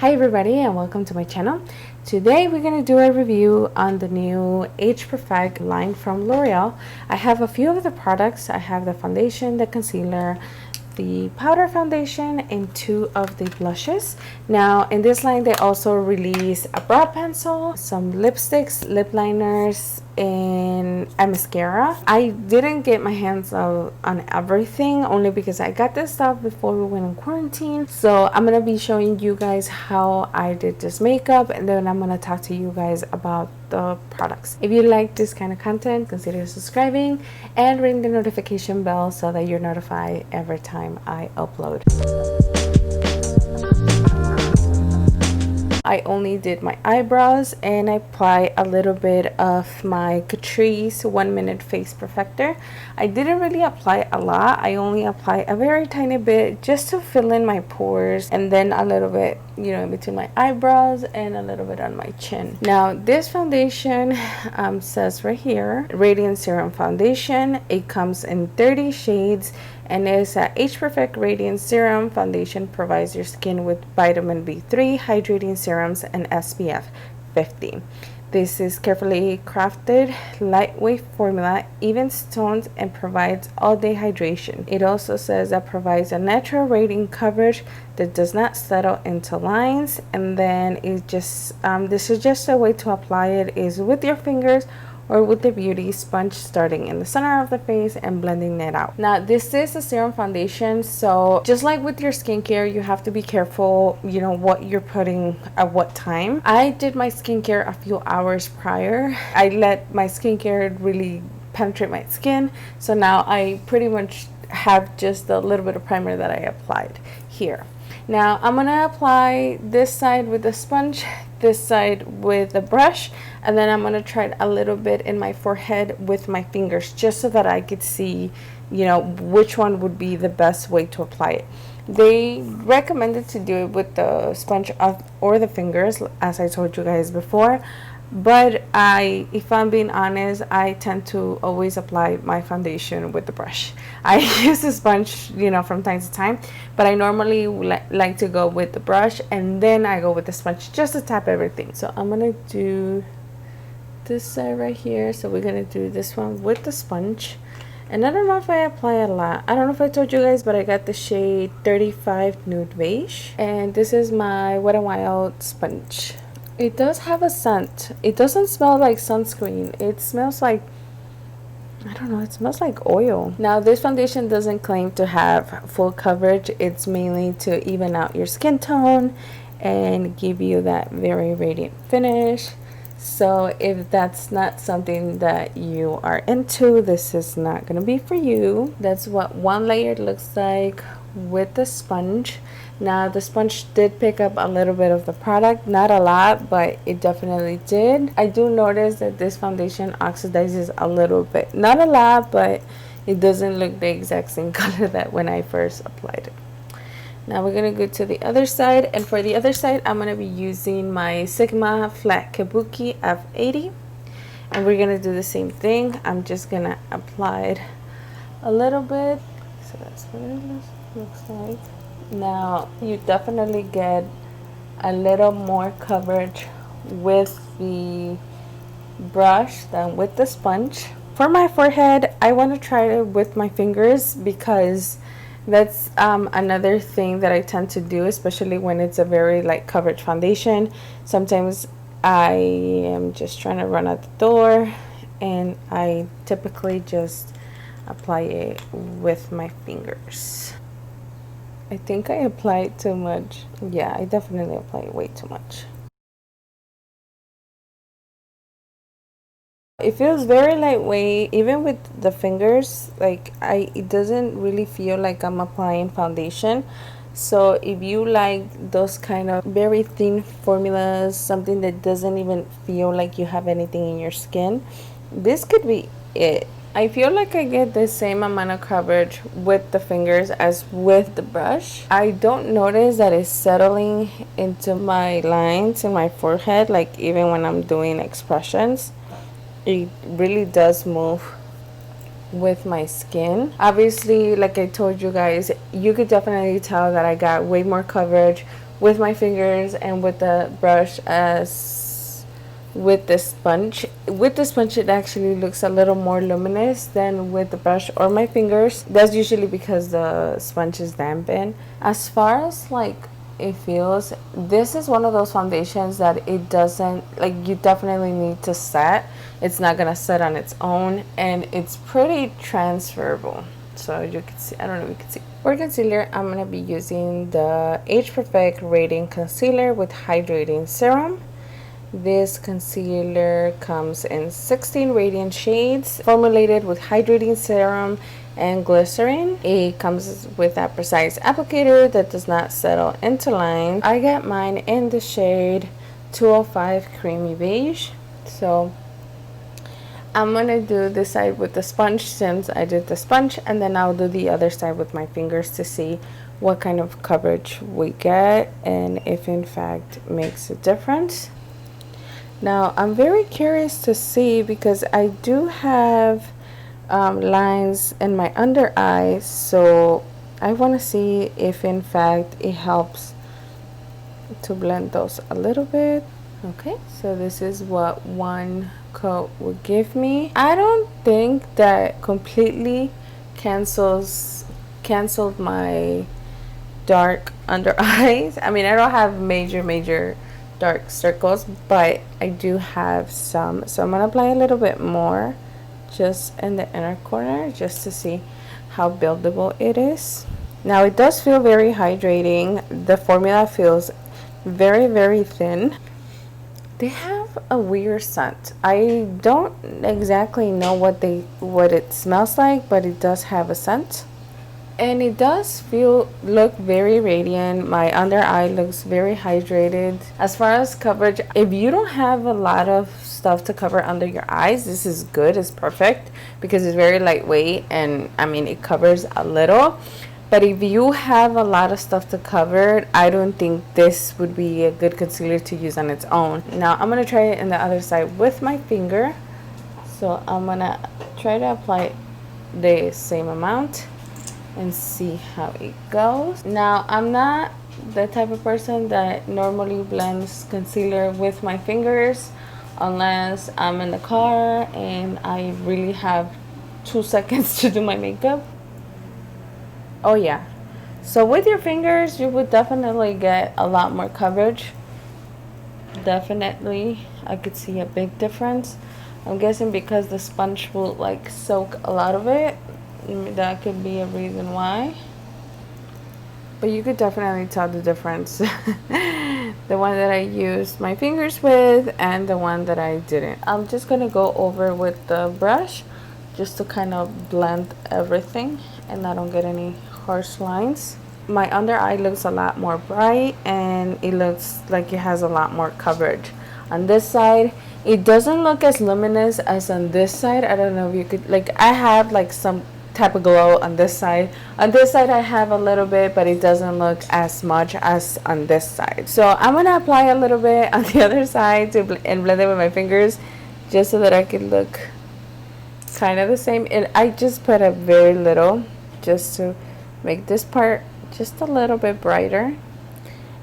Hi everybody and welcome to my channel. Today we're going to do a review on the new Age Perfect line from L'Oreal. I have a few of the products. I have the foundation, the concealer, the powder foundation, and two of the blushes. Now in this line they also release a brow pencil, some lipsticks, lip liners, and a mascara. I didn't get my hands on everything only because I got this stuff before we went in quarantine. So I'm gonna be showing you guys how I did this makeup, and then I'm gonna talk to you guys about the products. If you like this kind of content, consider subscribing and ring the notification bell so that you're notified every time I upload. I only did my eyebrows and I apply a little bit of my Catrice 1 Minute Face Perfector. I didn't really apply a lot. I only apply a very tiny bit just to fill in my pores, and then a little bit, you know, in between my eyebrows and a little bit on my chin. Now this foundation says right here, Radiant Serum Foundation. It comes in 30 shades and it's a Age Perfect Radiant Serum Foundation. Provides your skin with vitamin B3, hydrating serums, and SPF 50. This is carefully crafted, lightweight formula, evens tones, and provides all-day hydration. It also says that provides a natural radiant coverage that does not settle into lines. And then it just the suggested way to apply it is with your fingers or with the beauty sponge, starting in the center of the face and blending it out. Now this is a serum foundation, so just like with your skincare, you have to be careful, you know, what you're putting at what time. I did my skincare a few hours prior. I let my skincare really penetrate my skin, so now I pretty much have just a little bit of primer that I applied here. Now I'm gonna apply this side with the sponge, this side with the brush, and then I'm gonna try it a little bit in my forehead with my fingers, just so that I could see, you know, which one would be the best way to apply it. They recommended to do it with the sponge or the fingers, as I told you guys before. But if I'm being honest, I tend to always apply my foundation with the brush. I use the sponge, you know, from time to time, but I normally like to go with the brush, and then I go with the sponge just to tap everything. So I'm gonna do this side right here. So we're gonna do this one with the sponge, and I don't know if I apply a lot. I don't know if I told you guys, but I got the shade 35 Nude Beige, and this is my Wet n Wild sponge. It does have a scent. It doesn't smell like sunscreen. It smells like, I don't know, it smells like oil. Now this foundation doesn't claim to have full coverage. It's mainly to even out your skin tone and give you that very radiant finish. So if that's not something that you are into, this is not going to be for you. That's what one layer looks like with the sponge. Now the sponge did pick up a little bit of the product, not a lot, but it definitely did. I do notice that this foundation oxidizes a little bit, not a lot, but it doesn't look the exact same color that when I first applied it. Now we're gonna go to the other side, and for the other side I'm gonna be using my Sigma Flat Kabuki F80, and we're gonna do the same thing. I'm just gonna apply it a little bit. So that's what it looks like. Now you definitely get a little more coverage with the brush than with the sponge. For my forehead, I want to try it with my fingers because that's another thing that I tend to do, especially when it's a very light coverage foundation. Sometimes I am just trying to run out the door, and I typically just apply it with my fingers. I think I applied too much. Yeah, I definitely applied way too much. It feels very lightweight, even with the fingers. Like it doesn't really feel like I'm applying foundation. So if you like those kind of very thin formulas, something that doesn't even feel like you have anything in your skin, this could be it. I feel like I get the same amount of coverage with the fingers as with the brush. I don't notice that it's settling into my lines in my forehead, like even when I'm doing expressions. It really does move with my skin. Obviously, like I told you guys, you could definitely tell that I got way more coverage with my fingers and with the brush as with the sponge. With the sponge it actually looks a little more luminous than with the brush or my fingers. That's usually because the sponge is dampened. As far as like it feels, this is one of those foundations that it doesn't, like, you definitely need to set. It's not gonna set on its own, and it's pretty transferable. So you can see, I don't know if you can see. For concealer, I'm gonna be using the Age Perfect Radiant Concealer with Hydrating Serum. This concealer comes in 16 radiant shades, formulated with hydrating serum and glycerin. It comes with that precise applicator that does not settle into lines. I got mine in the shade 205 Creamy Beige. So I'm gonna do this side with the sponge since I did the sponge, and then I'll do the other side with my fingers to see what kind of coverage we get and if in fact makes a difference. Now I'm very curious to see, because I do have lines in my under eyes, so I want to see if in fact it helps to blend those a little bit. Okay, so this is what one coat will give me. I don't think that completely canceled my dark under eyes. I mean, I don't have major dark circles, but I do have some, so I'm gonna apply a little bit more just in the inner corner just to see how buildable it is. Now it does feel very hydrating. The formula feels very thin. They have a weird scent. I don't exactly know what it smells like, but it does have a scent. And it does look very radiant. My under eye looks very hydrated. As far as coverage, if you don't have a lot of stuff to cover under your eyes, this is good. It's perfect because it's very lightweight, and I mean it covers a little. But if you have a lot of stuff to cover, I don't think this would be a good concealer to use on its own. Now I'm gonna try it in the other side with my finger. So I'm gonna try to apply the same amount and see how it goes. Now I'm not the type of person that normally blends concealer with my fingers unless I'm in the car and I really have 2 seconds to do my makeup. Oh yeah, so with your fingers you would definitely get a lot more coverage. Definitely, I could see a big difference. I'm guessing because the sponge will like soak a lot of it. That could be a reason why, but you could definitely tell the difference. The one that I used my fingers with and the one that I didn't. I'm just gonna go over with the brush just to kind of blend everything and I don't get any harsh lines. My under eye looks a lot more bright and it looks like it has a lot more coverage. On this side it doesn't look as luminous as on this side. I don't know if you could, like, I have like some type of glow on this side. On this side I have a little bit, but it doesn't look as much as on this side. So I'm gonna apply a little bit on the other side and blend it with my fingers just so that I can look kind of the same. And I just put a very little just to make this part just a little bit brighter,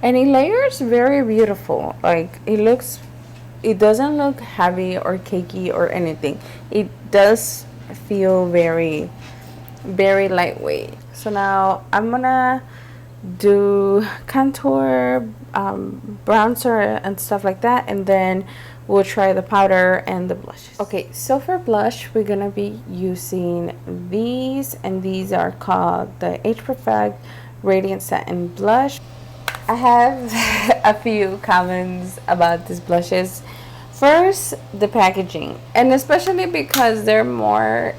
and it layers very beautiful. Like it doesn't look heavy or cakey or anything. It does feel very lightweight. So now I'm gonna do contour, bronzer and stuff like that, and then we'll try the powder and the blushes. Okay, so for blush we're gonna be using these, and these are called the Age Perfect Radiant Satin Blush. I have a few comments about these blushes. First, the packaging, and especially because they're more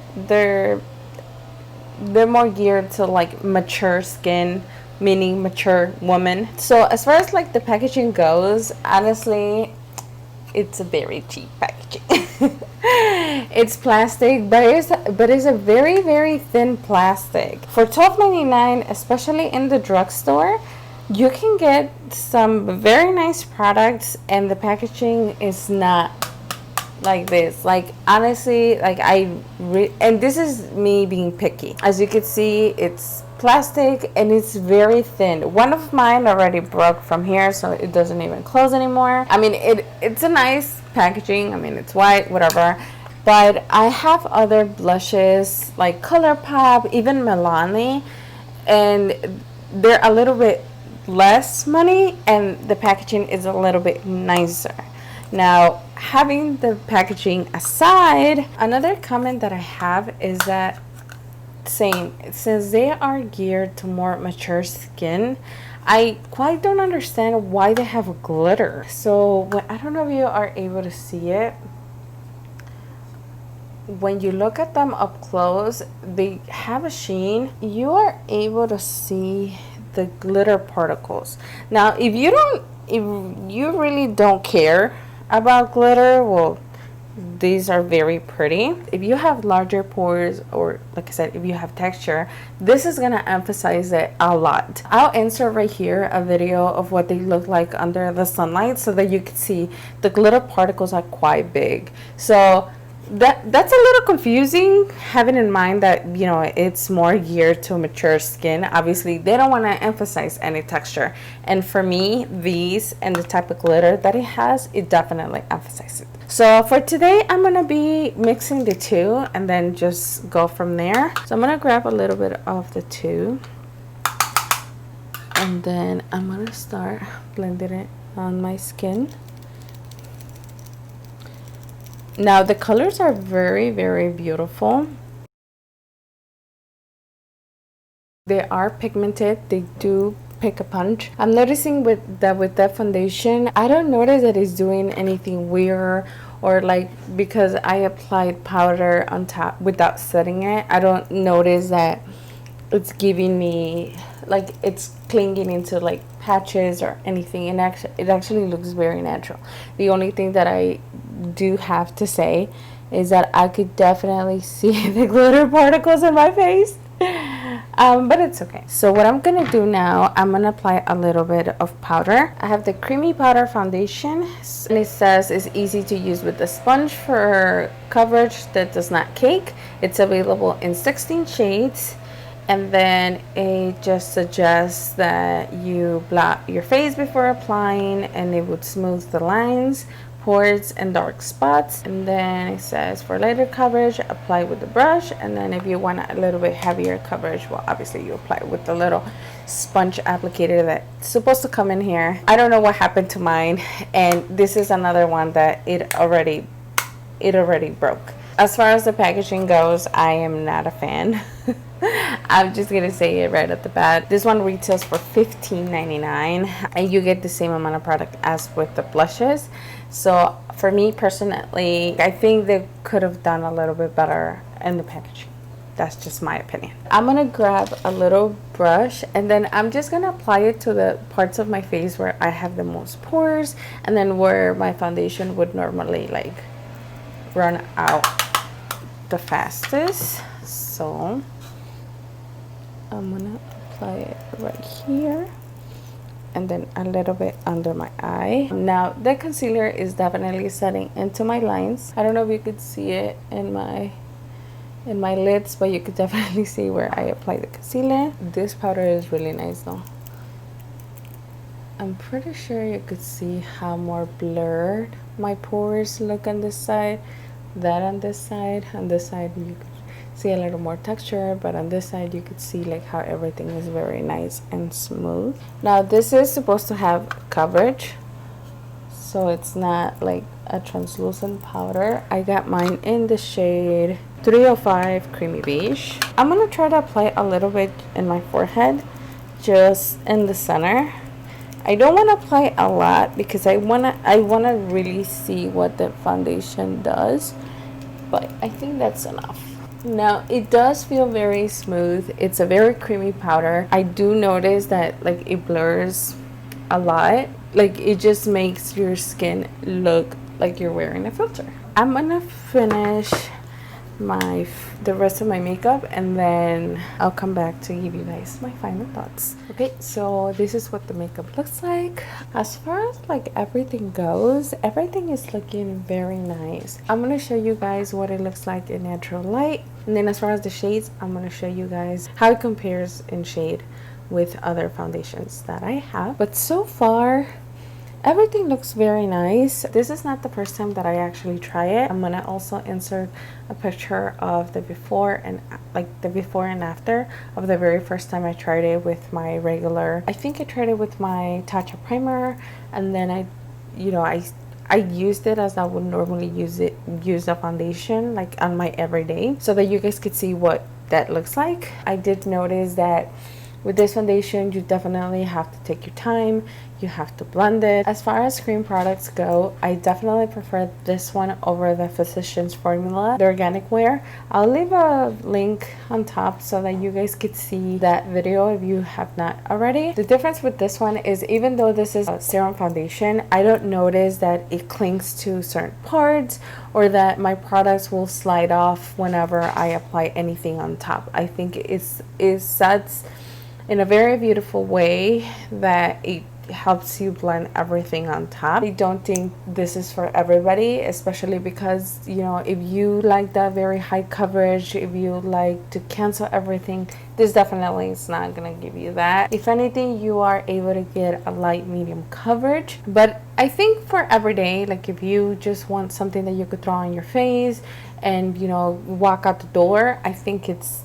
geared to like mature skin, meaning mature woman. So as far as like the packaging goes, honestly, it's a very cheap packaging. It's plastic, but it's a very thin plastic. For $12.99, especially in the drugstore, you can get some very nice products and the packaging is not like this. Like honestly, like and this is me being picky. As you can see, it's plastic, and it's very thin. One of mine already broke from here, so it doesn't even close anymore. I mean, it's a nice packaging. I mean, it's white, whatever. But I have other blushes like ColourPop, even Milani, and they're a little bit less money, and the packaging is a little bit nicer. Now, having the packaging aside, another comment that I have is that saying, since they are geared to more mature skin, I quite don't understand why they have glitter. So I don't know if you are able to see it. When you look at them up close, they have a sheen. You are able to see the glitter particles. Now, if you really don't care about glitter, well, these are very pretty. If you have larger pores, or like I said, if you have texture, this is gonna emphasize it a lot. I'll insert right here a video of what they look like under the sunlight so that you can see the glitter particles are quite big. So that's a little confusing, having in mind that, you know, it's more geared to mature skin. Obviously they don't want to emphasize any texture, and for me, these and the type of glitter that it has, it definitely emphasizes it. So for today, I'm gonna be mixing the two and then just go from there. So I'm gonna grab a little bit of the two, and then I'm gonna start blending it on my skin. Now the colors are very, very beautiful. They are pigmented. They do pick a punch. I'm noticing with that foundation, I don't notice that it's doing anything weird, or like because I applied powder on top without setting it, I don't notice that it's giving me like it's clinging into like patches or anything. And it actually looks very natural. The only thing that I do have to say is that I could definitely see the glitter particles in my face, but it's okay. So what I'm gonna do now, I'm gonna apply a little bit of powder. I have the Creamy Powder foundation, and it says it's easy to use with the sponge for coverage that does not cake. It's available in 16 shades. And then it just suggests that you blot your face before applying, and it would smooth the lines, pores, and dark spots. And then it says for lighter coverage, apply with the brush. And then if you want a little bit heavier coverage, well, obviously you apply with the little sponge applicator that's supposed to come in here. I don't know what happened to mine, and this is another one that it already broke. As far as the packaging goes, I am not a fan. I'm just gonna say it right at the bat. This one retails for $15.99, and you get the same amount of product as with the blushes. So for me personally, I think they could have done a little bit better in the packaging. That's just my opinion. I'm gonna grab a little brush, and then I'm just gonna apply it to the parts of my face where I have the most pores, and then where my foundation would normally like run out the fastest. So I'm gonna apply it right here, and then a little bit under my eye. Now the concealer is definitely setting into my lines. I don't know if you could see it in my lids, but you could definitely see where I apply the concealer. This powder is really nice though. I'm pretty sure you could see how more blurred my pores look on this side, that on this side. On this side you could see a little more texture, but on this side you could see like how everything is very nice and smooth. Now this is supposed to have coverage, so it's not like a translucent powder. I got mine in the shade 305 Creamy Beige. I'm gonna try to apply a little bit in my forehead, just in the center. I don't want to apply a lot because I wanna really see what the foundation does, but I think that's enough. Now it does feel very smooth. It's a very creamy powder. I do notice that like it blurs a lot. Like it just makes your skin look like you're wearing a filter. I'm gonna finish the rest of my makeup, and then I'll come back to give you guys my final thoughts. Okay, so this is what the makeup looks like. As far as like everything goes, everything is looking very nice. I'm gonna show you guys what it looks like in natural light, and then as far as the shades, I'm gonna show you guys how it compares in shade with other foundations that I have. But so far everything looks very nice. This is not the first time that I actually try it. I'm gonna also insert a picture of the before and after of the very first time I tried it with my regular, I think I tried it with my Tatcha primer, and then I used it as I would normally use a foundation like on my everyday, so that you guys could see what that looks like. I did notice that with this foundation, you definitely have to take your time. You have to blend it. As far as cream products go, I definitely prefer this one over the Physicians Formula, the organic wear. I'll leave a link on top so that you guys could see that video if you have not already. The difference with this one is, even though this is a serum foundation, I don't notice that it clings to certain parts or that my products will slide off whenever I apply anything on top. I think it sets in a very beautiful way that it helps you blend everything on top. I don't think this is for everybody, especially because, you know, if you like that very high coverage, if you like to cancel everything, this definitely is not gonna give you that. If anything, you are able to get a light medium coverage. But I think for everyday, like if you just want something that you could throw on your face and, you know, walk out the door, I think it's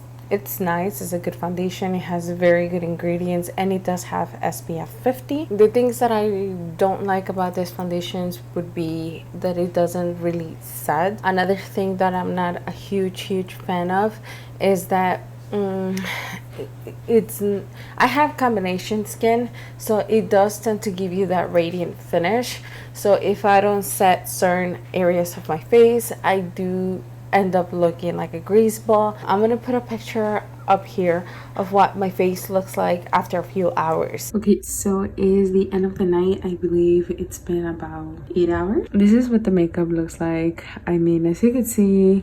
nice. It's a good foundation. It has very good ingredients, and it does have SPF 50. The things that I don't like about this foundations would be that it doesn't really set. Another thing that I'm not a huge fan of is that I have combination skin, so it does tend to give you that radiant finish. So if I don't set certain areas of my face, I do end up looking like a grease ball. I'm gonna put a picture up here of what my face looks like after a few hours. Okay, so it is the end of the night. I believe it's been about 8 hours. This is what the makeup looks like. I mean, as you can see,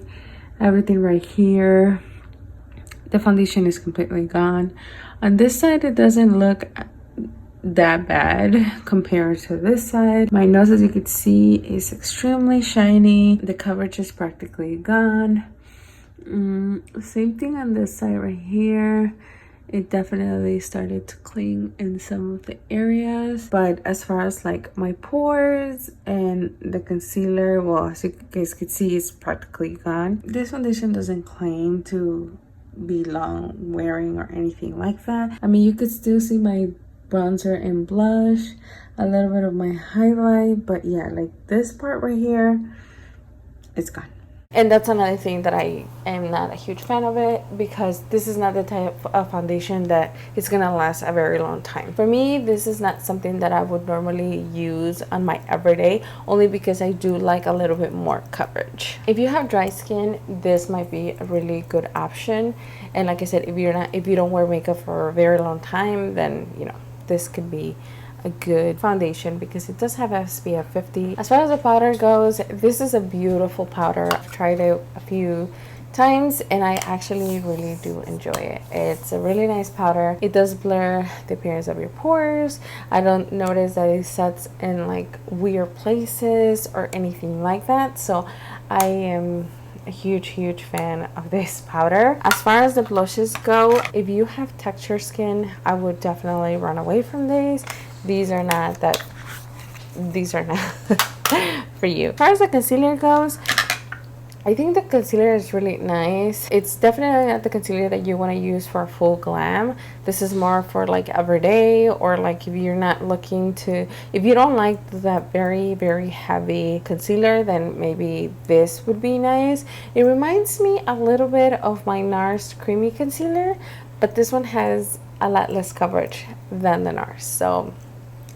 everything right here, the foundation is completely gone. On this side, it doesn't look that bad compared to this side. My nose, as you can see, is extremely shiny. The coverage is practically gone. Same thing on this side right here. It definitely started to cling in some of the areas, but as far as like my pores and the concealer, well, as you guys can see, it's practically gone. This foundation doesn't claim to be long wearing or anything like that. I mean, you could still see my bronzer and blush, a little bit of my highlight, but yeah, like this part right here, it's gone. And that's another thing that I am not a huge fan of it, because this is not the type of foundation that is gonna last a very long time. For me, this is not something that I would normally use on my everyday, only because I do like a little bit more coverage. If you have dry skin, this might be a really good option. And like I said, if you don't wear makeup for a very long time, then you know, this could be a good foundation because it does have SPF 50. As far as the powder goes, this is a beautiful powder. I've tried it a few times and I actually really do enjoy it. It's a really nice powder. It does blur the appearance of your pores. I don't notice that it sets in like weird places or anything like that. So I am a huge fan of this powder. As far as the blushes go, if you have texture skin, I would definitely run away from these. These are not for you. As far as the concealer goes, I think the concealer is really nice. It's definitely not the concealer that you want to use for full glam. This is more for like everyday, or like if you're not looking to, if you don't like that very heavy concealer, then maybe this would be nice. It reminds me a little bit of my NARS creamy concealer, but this one has a lot less coverage than the NARS. So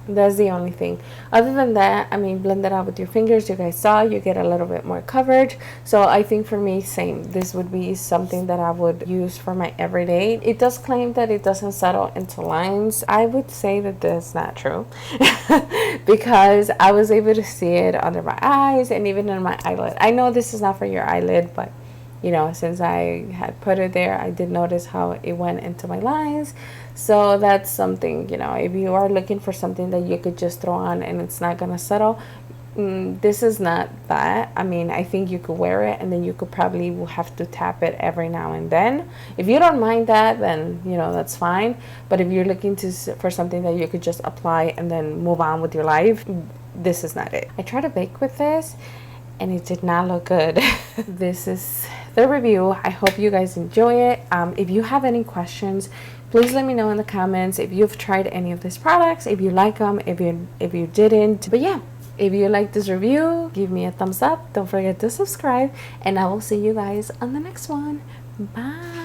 that's the only thing. Other than that, I mean, blend it out with your fingers. You guys saw, you get a little bit more coverage. So I think for me, same. This would be something that I would use for my everyday. It does claim that it doesn't settle into lines. I would say that that's not true because I was able to see it under my eyes and even in my eyelid. I know this is not for your eyelid, but you know, since I had put it there, I did notice how it went into my lines. So that's something, you know, if you are looking for something that you could just throw on and it's not gonna settle, this is not that. I mean, I think you could wear it and then you could probably have to tap it every now and then. If you don't mind that, then, you know, that's fine. But if you're looking for something that you could just apply and then move on with your life, this is not it. I tried to bake with this and it did not look good. This is the review. I hope you guys enjoy it. If you have any questions, please let me know in the comments if you've tried any of these products, if you like them, if you didn't. But yeah, if you like this review, give me a thumbs up. Don't forget to subscribe, and I will see you guys on the next one. Bye.